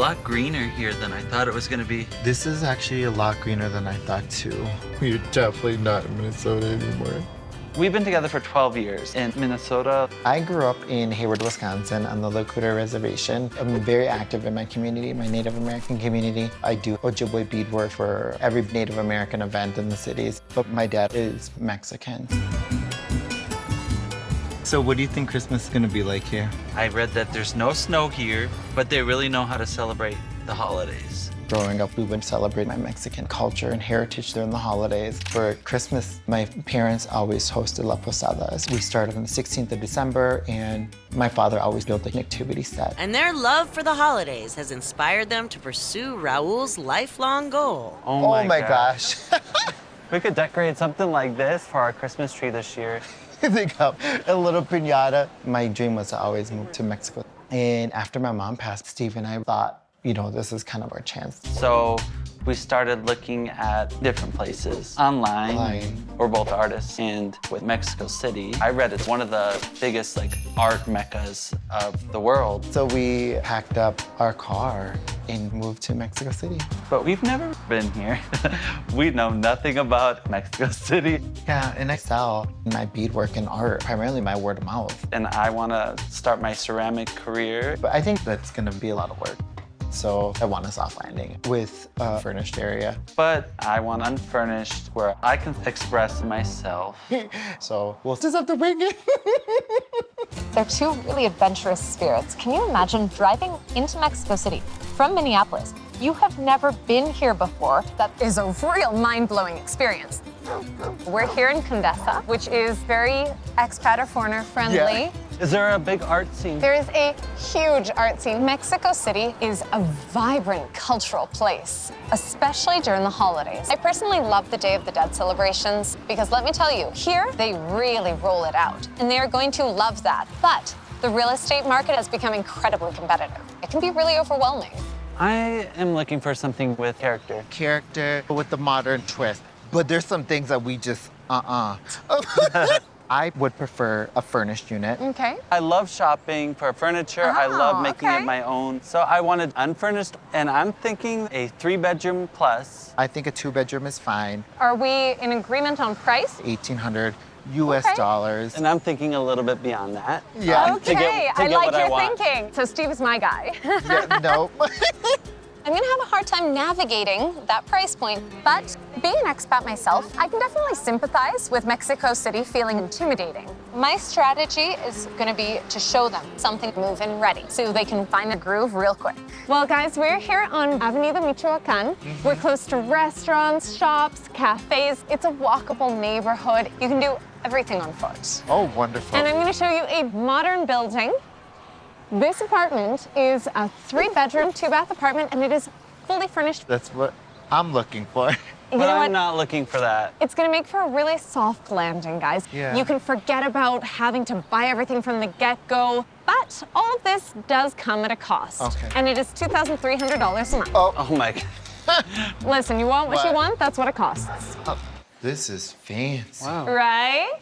lot greener here than I thought it was gonna be. This is actually a lot greener than I thought too. You're definitely not in Minnesota anymore. We've been together for 12 years in Minnesota. I grew up in Hayward, Wisconsin on the Lakota Reservation. I'm very active in my community, my Native American community. I do Ojibwe beadwork for every Native American event in the cities, but my dad is Mexican. So what do you think Christmas is gonna be like here? I read that there's no snow here, but they really know how to celebrate the holidays. Growing up, we would celebrate my Mexican culture and heritage during the holidays. For Christmas, my parents always hosted La Posadas. We started on the 16th of December, and my father always built a nativity set. And their love for the holidays has inspired them to pursue Raul's lifelong goal. Oh my gosh. We could decorate something like this for our Christmas tree this year. Think of a little piñata. My dream was to always move to Mexico. And after my mom passed, Steve and I thought, you know, this is kind of our chance. So we started looking at different places online. We're both artists, and with Mexico City, I read it's one of the biggest art meccas of the world. So we packed up our car and moved to Mexico City. But we've never been here. We know nothing about Mexico City. Yeah, and I sell my beadwork and art, primarily my word of mouth. And I want to start my ceramic career. But I think that's gonna be a lot of work. So I want a soft landing with a furnished area. But I want unfurnished where I can express myself. So we'll just have to wing it. They're two really adventurous spirits. Can you imagine driving into Mexico City from Minneapolis? You have never been here before. That is a real mind-blowing experience. We're here in Condesa, which is very expat or foreigner friendly. Yeah. Is there a big art scene? There is a huge art scene. Mexico City is a vibrant cultural place, especially during the holidays. I personally love the Day of the Dead celebrations because let me tell you, here they really roll it out and they are going to love that. But the real estate market has become incredibly competitive. It can be really overwhelming. I am looking for something with character. Character with the modern twist. But there's some things that we just, I would prefer a furnished unit. Okay. I love shopping for furniture. I love making it my own. So I wanted unfurnished, and I'm thinking a 3-bedroom plus. I think a 2-bedroom is fine. Are we in agreement on price? $1,800 US dollars. And I'm thinking a little bit beyond that. Yeah. Okay, I like your thinking. So Steve is my guy. Yeah, no. I'm gonna have a hard time navigating that price point, but being an expat myself, I can definitely sympathize with Mexico City feeling intimidating. My strategy is gonna be to show them something move-in ready so they can find a groove real quick. Well, guys, we're here on Avenida Michoacan. We're close to restaurants, shops, cafes. It's a walkable neighborhood. You can do everything on foot. Oh, wonderful. And I'm gonna show you a modern building. This apartment is a 3-bedroom, 2-bath apartment, and it is fully furnished. That's what I'm looking for. But I'm not looking for that. It's gonna make for a really soft landing, guys. Yeah. You can forget about having to buy everything from the get-go, but all of this does come at a cost. Okay. And it is $2,300 a month. Oh my God. Listen, you want what you want, that's what it costs. This is fancy. Wow. Right?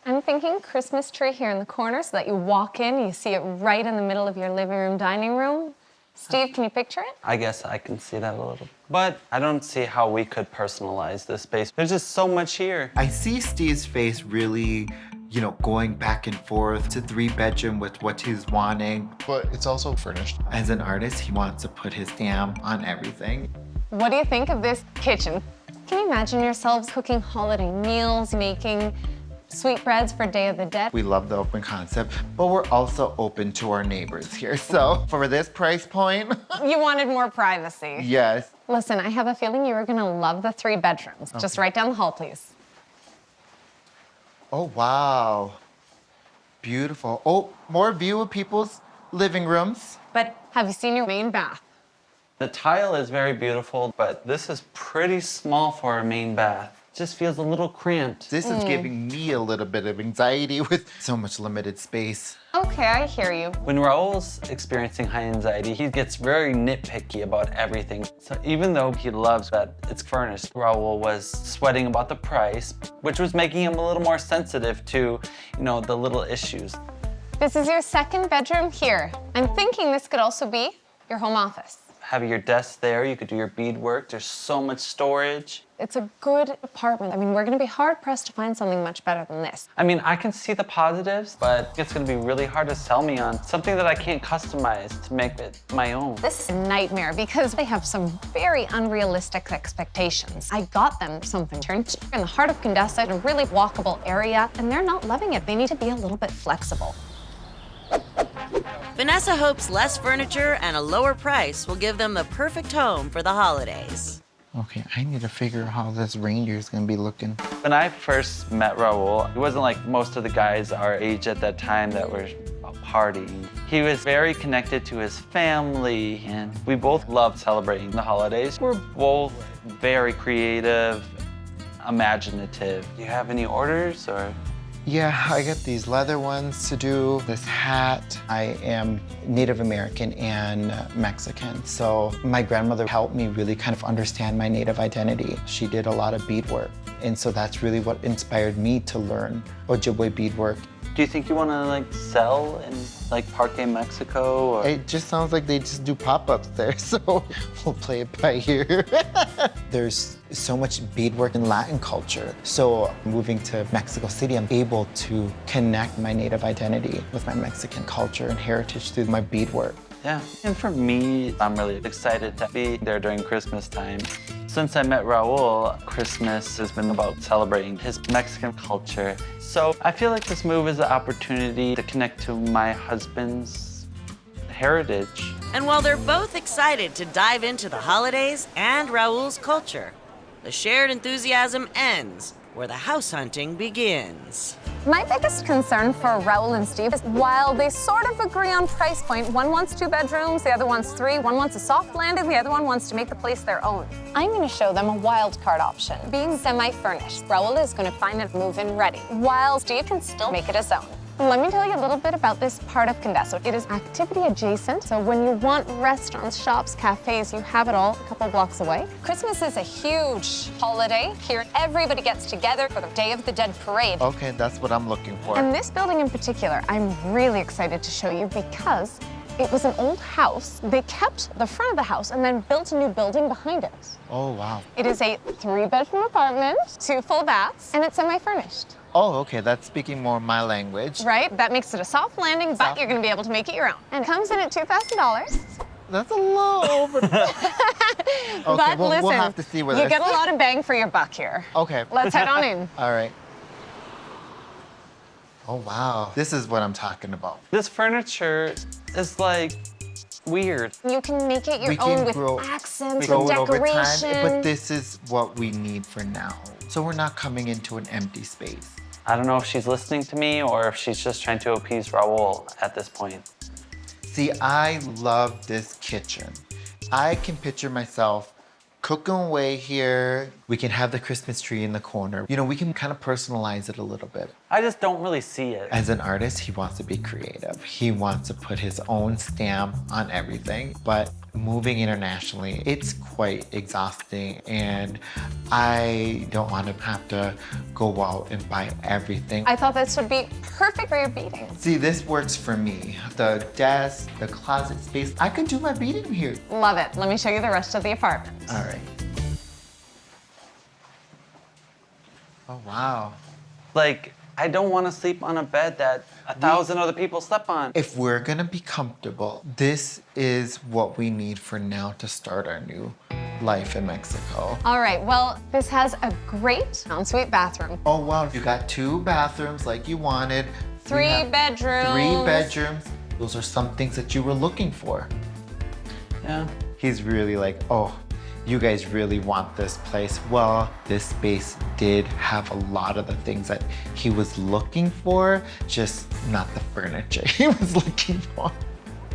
I'm thinking Christmas tree here in the corner so that you walk in, you see it right in the middle of your living room, dining room. Steve, can you picture it? I guess I can see that a little. But I don't see how we could personalize this space. There's just so much here. I see Steve's face really, you know, going back and forth to 3-bedroom with what he's wanting. But it's also furnished. As an artist, he wants to put his stamp on everything. What do you think of this kitchen? Can you imagine yourselves cooking holiday meals, making sweetbreads for Day of the Dead? We love the open concept, but we're also open to our neighbors here. So for this price point, You wanted more privacy. yes. Listen, I have a feeling you are gonna love the 3 bedrooms. Just right down the hall, please. Oh, wow. Beautiful. Oh, more view of people's living rooms. But have you seen your main bath? The tile is very beautiful, but this is pretty small for a main bath. It just feels a little cramped. This is giving me a little bit of anxiety with so much limited space. Okay, I hear you. When Raul's experiencing high anxiety, he gets very nitpicky about everything. So even though he loves that it's furnished, Raul was sweating about the price, which was making him a little more sensitive to, you know, the little issues. This is your 2nd bedroom here. I'm thinking this could also be your home office. have your desk there. You could do your beadwork. There's so much storage. It's a good apartment. I mean, we're gonna be hard-pressed to find something much better than this. I mean, I can see the positives, but it's gonna be really hard to sell me on something that I can't customize to make it my own. This is a nightmare because they have some very unrealistic expectations. I got them something turned in the heart of Condessa in a really walkable area, and they're not loving it. They need to be a little bit flexible. Vanessa hopes less furniture and a lower price will give them the perfect home for the holidays. Okay, I need to figure out how this reindeer is gonna be looking. When I first met Raul, he wasn't like most of the guys our age at that time that were partying. He was very connected to his family, and we both loved celebrating the holidays. We're both very creative, imaginative. Do you have any orders or? Yeah, I got these leather ones to do, this hat. I am Native American and Mexican, so my grandmother helped me really kind of understand my Native identity. She did a lot of beadwork, and so that's really what inspired me to learn Ojibwe beadwork. Do you think you want to like sell in like Parque Mexico? Or? It just sounds like they just do pop-ups there, so we'll play it by ear. There's so much beadwork in Latin culture. So moving to Mexico City, I'm able to connect my Native identity with my Mexican culture and heritage through my beadwork. Yeah, and for me, I'm really excited to be there during Christmas time. Since I met Raul, Christmas has been about celebrating his Mexican culture. So I feel like this move is an opportunity to connect to my husband's heritage. And while they're both excited to dive into the holidays and Raul's culture, the shared enthusiasm ends where the house hunting begins. My biggest concern for Raul and Steve is while they sort of agree on price point, one wants 2 bedrooms, the other wants 3, one wants a soft landing, the other one wants to make the place their own. I'm gonna show them a wild card option. Being semi-furnished, Raul is gonna find it move-in ready, while Steve can still make it his own. Let me tell you a little bit about this part of Condessa. It is activity adjacent, so when you want restaurants, shops, cafes, you have it all a couple blocks away. Christmas is a huge holiday here. Everybody gets together for the Day of the Dead parade. Okay, that's what I'm looking for. And this building in particular, I'm really excited to show you because it was an old house. They kept the front of the house and then built a new building behind it. Oh, wow. It is a 3-bedroom apartment, 2 full baths, and it's semi-furnished. Oh, okay, that's speaking more my language. Right? That makes it a soft landing, but you're gonna be able to make it your own. And it comes in at $2,000. That's a little over. Okay, But we'll listen, have to see where you this- get a lot of bang for your buck here. Okay. Let's head on in. All right. Oh, wow. This is what I'm talking about. This furniture is like weird. You can make it your We own can with grow- accents, grow with it over decoration. time, but this is what we need for now. So we're not coming into an empty space. I don't know if she's listening to me or if she's just trying to appease Raul at this point. See, I love this kitchen. I can picture myself cooking away here. We can have the Christmas tree in the corner. You know, we can kind of personalize it a little bit. I just don't really see it. As an artist, he wants to be creative. He wants to put his own stamp on everything. But moving internationally, it's quite exhausting, and I don't want to have to go out and buy everything. I thought this would be perfect for your beading. See, this works for me. The desk, the closet space, I could do my beading here. Love it. Let me show you the rest of the apartment. All right. Oh, wow. Like, I don't want to sleep on a bed that 1,000 other people slept on. If we're gonna be comfortable, this is what we need for now to start our new life in Mexico. All right, well, this has a great ensuite bathroom. Oh, wow, you got 2 bathrooms like you wanted. We 3 have bedrooms. 3 bedrooms. Those are some things that you were looking for. Yeah. He's really like, oh, you guys really want this place. Well, this space did have a lot of the things that he was looking for, just not the furniture he was looking for.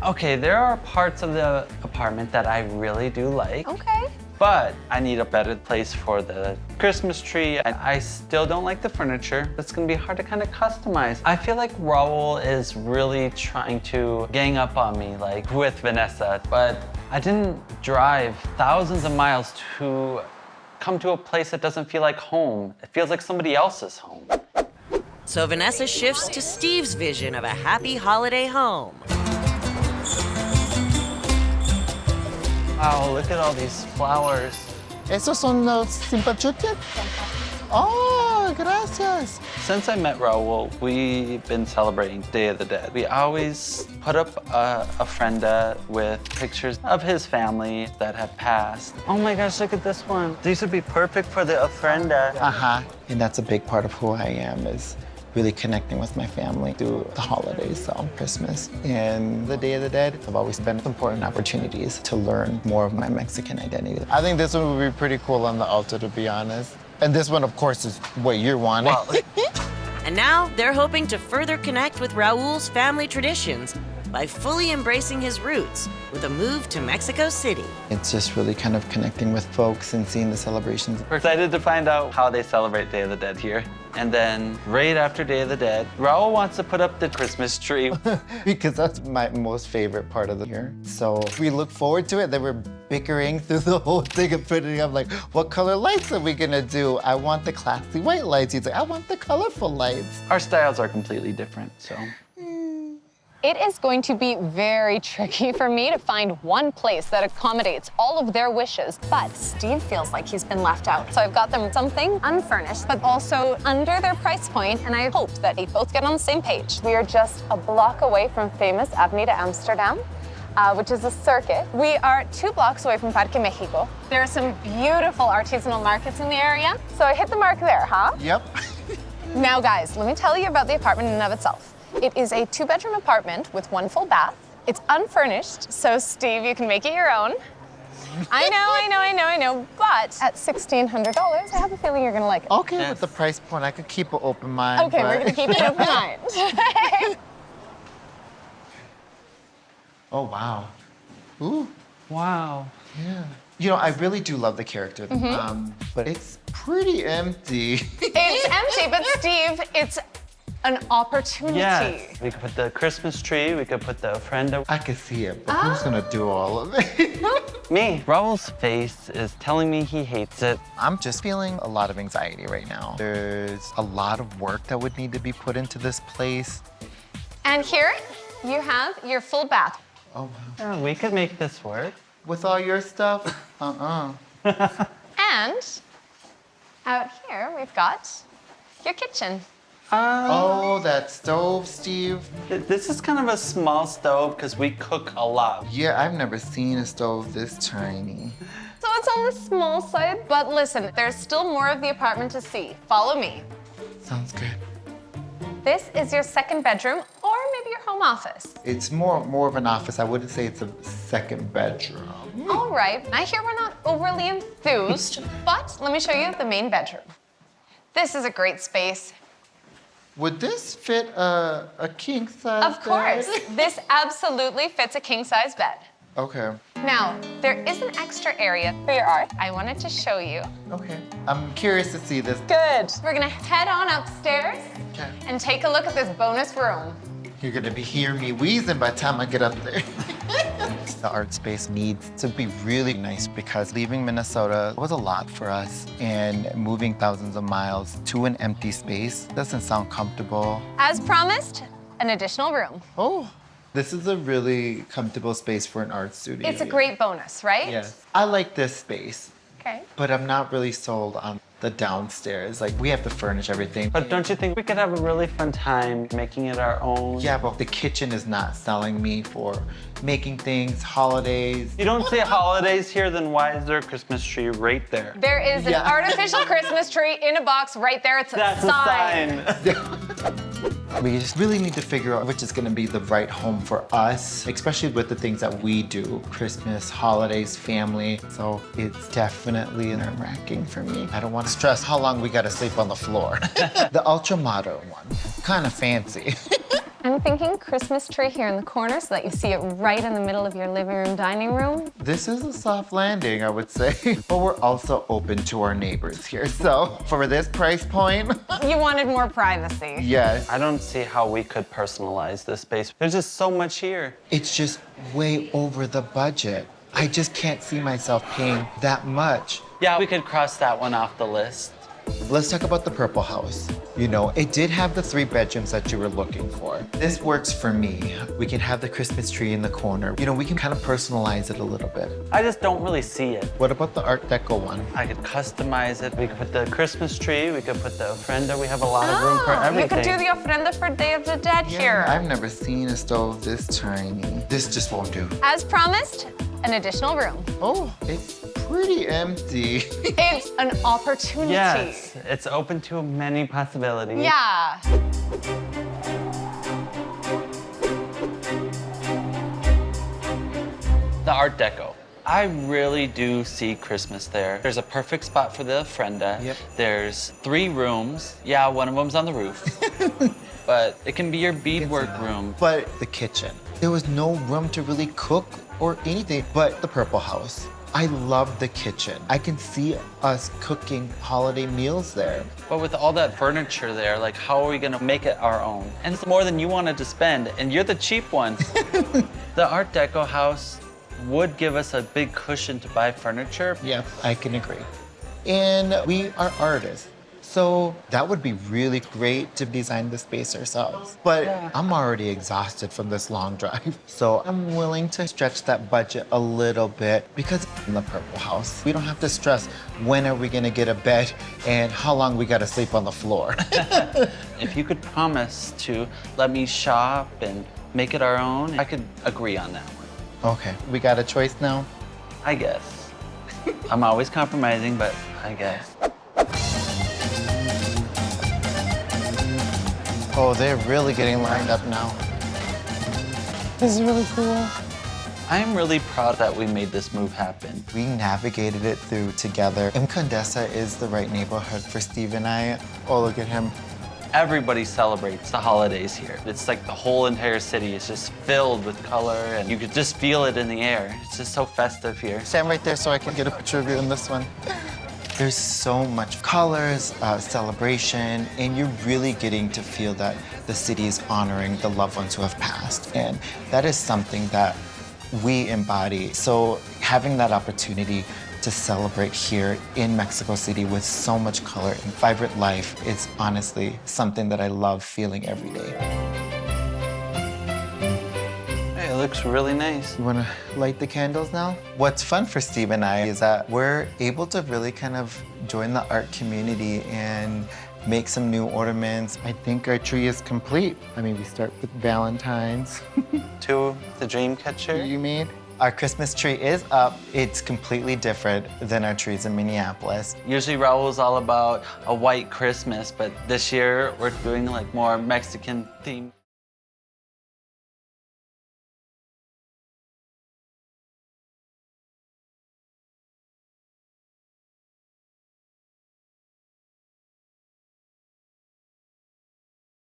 Okay, there are parts of the apartment that I really do like. Okay. But I need a better place for the Christmas tree. And I still don't like the furniture. It's gonna be hard to kind of customize. I feel like Raul is really trying to gang up on me, like with Vanessa, but I didn't drive thousands of miles to come to a place that doesn't feel like home. It feels like somebody else's home. So Vanessa shifts to Steve's vision of a happy holiday home. Wow, look at all these flowers. ¿Esos son los simpachutes? Oh, gracias. Since I met Raul, we've been celebrating Day of the Dead. We always put up a ofrenda with pictures of his family that have passed. Oh my gosh, look at this one. These would be perfect for the ofrenda. Uh-huh. And that's a big part of who I am, is really connecting with my family through the holidays, so Christmas and the Day of the Dead have always been important opportunities to learn more of my Mexican identity. I think this one would be pretty cool on the altar, to be honest. And this one, of course, is what you're wanting. Well, And now they're hoping to further connect with Raul's family traditions by fully embracing his roots with a move to Mexico City. It's just really kind of connecting with folks and seeing the celebrations. we're excited to find out how they celebrate Day of the Dead here. And then right after Day of the Dead, Raul wants to put up the Christmas tree. Because that's my most favorite part of the year. So we look forward to it. They were bickering through the whole thing and putting up like, what color lights are we gonna do? I want the classy white lights. He's like, I want the colorful lights. Our styles are completely different, so. It is going to be very tricky for me to find one place that accommodates all of their wishes, but Steve feels like he's been left out. So I've got them something unfurnished, but also under their price point, and I hope that they both get on the same page. We are just a block away from famous Avenida Amsterdam, which is a circuit. We are 2 blocks away from Parque Mexico. There are some beautiful artisanal markets in the area, so I hit the mark there, huh? Yep. Now, guys, let me tell you about the apartment in and of itself. It is a 2-bedroom apartment with 1 full bath. It's unfurnished, so Steve, you can make it your own. I know, but at $1,600, I have a feeling you're gonna like it. Okay, Yes. with the price point, I could keep an open mind. Okay, we're but- gonna keep it open mind. Oh, wow. Ooh, Wow. yeah. You know, I really do love the character, but it's pretty empty. It's empty, but Steve, it's an opportunity. Yes, we could put the Christmas tree, we could put the ofrenda. I can see it, but who's gonna do all of it? Me. Raul's face is telling me he hates it. I'm just feeling a lot of anxiety right now. There's a lot of work that would need to be put into this place. And here you have your full bath. Oh, wow. Yeah, we could make this work. With all your stuff? And out here we've got your kitchen. Oh, that stove, Steve. This is kind of a small stove because we cook a lot. Yeah, I've never seen a stove this tiny. So it's on the small side, but listen, there's still more of the apartment to see. Follow me. Sounds good. This is your 2nd bedroom, or maybe your home office. It's more of an office. I wouldn't say it's a 2nd bedroom. All right, I hear we're not overly enthused, but let me show you the main bedroom. This is a great space. Would this fit a king size Of course, this absolutely fits a king-size bed. Okay. Now, there is an extra area for your art. I wanted to show you. Okay. I'm curious to see this. Good. We're gonna head on upstairs Okay. and take a look at this bonus room. You're gonna be hearing me wheezing by the time I get up there. The art space needs to be really nice because leaving Minnesota was a lot for us, and moving thousands of miles to an empty space doesn't sound comfortable. As promised, an additional room. Oh, this is a really comfortable space for an art studio. It's a great bonus, right? Yes. I like this space, Okay. but I'm not really sold on the downstairs. Like, we have to furnish everything. But don't you think we could have a really fun time making it our own? Yeah, but the kitchen is not selling me for making things, holidays. You don't say holidays here, then why is there a Christmas tree right there? There is an Yeah. artificial Christmas tree in a box right there. It's That's a sign. a sign. We just really need to figure out which is gonna be the right home for us, especially with the things that we do, Christmas, holidays, family. So it's definitely nerve-wracking for me. I don't wanna stress how long we gotta sleep on the floor. The ultra modern one, kind of fancy. I'm thinking Christmas tree here in the corner so that you see it right in the middle of your living room, dining room. This is a soft landing, I would say. But we're also open to our neighbors here. So for this price point, You wanted more privacy. yes. I don't see how we could personalize this space. There's just so much here. It's just way over the budget. I just can't see myself paying that much. Yeah, we could cross that one off the list. Let's talk about the purple house. You know, it did have the 3 bedrooms that you were looking for. This works for me. We can have the Christmas tree in the corner. You know, we can kind of personalize it a little bit. I just don't really see it. What about the Art Deco one? I could customize it. We could put the Christmas tree, we could put the ofrenda. We have a lot of room for everything. You could do the ofrenda for Day of the Dead here. I've never seen a stove this tiny. This just won't do. As promised, an additional room. Oh, it's pretty empty. It's an opportunity. Yes, it's open to many possibilities. Yeah. The Art Deco. I really do see Christmas there. There's a perfect spot for the ofrenda. Yep. There's 3 rooms. Yeah, one of them's on the roof. But it can be your beadwork room. But the kitchen. There was no room to really cook or anything but the purple house. I love the kitchen. I can see us cooking holiday meals there. But with all that furniture there, like how are we gonna make it our own? And it's more than you wanted to spend, and you're the cheap one. The Art Deco house would give us a big cushion to buy furniture. Yeah, I can agree. And we are artists. So that would be really great to design the space ourselves. But I'm already exhausted from this long drive. So I'm willing to stretch that budget a little bit because in the purple house, we don't have to stress when are we gonna get a bed and how long we gotta sleep on the floor. If you could promise to let me shop and make it our own, I could agree on that one. Okay, we got a choice now? I guess. I'm always compromising, but I guess. Oh, they're really getting lined up now. This is really cool. I'm really proud that we made this move happen. We navigated it through together. And Condesa is the right neighborhood for Steve and I. Oh, look at him. Everybody celebrates the holidays here. It's like the whole entire city is just filled with color, and you could just feel it in the air. It's just so festive here. Stand right there so I can get a picture of you in this one. There's so much colors, celebration, and you're really getting to feel that the city is honoring the loved ones who have passed. And that is something that we embody. So having that opportunity to celebrate here in Mexico City with so much color and vibrant life is honestly something that I love feeling every day. Hey, it looks really nice. You wanna light the candles now? What's fun for Steve and I is that we're able to really kind of join the art community and make some new ornaments. I think our tree is complete. I mean, we start with Valentine's. To the dream catcher. You made? Our Christmas tree is up. It's completely different than our trees in Minneapolis. Usually Raul's all about a white Christmas, but this year we're doing like more Mexican theme.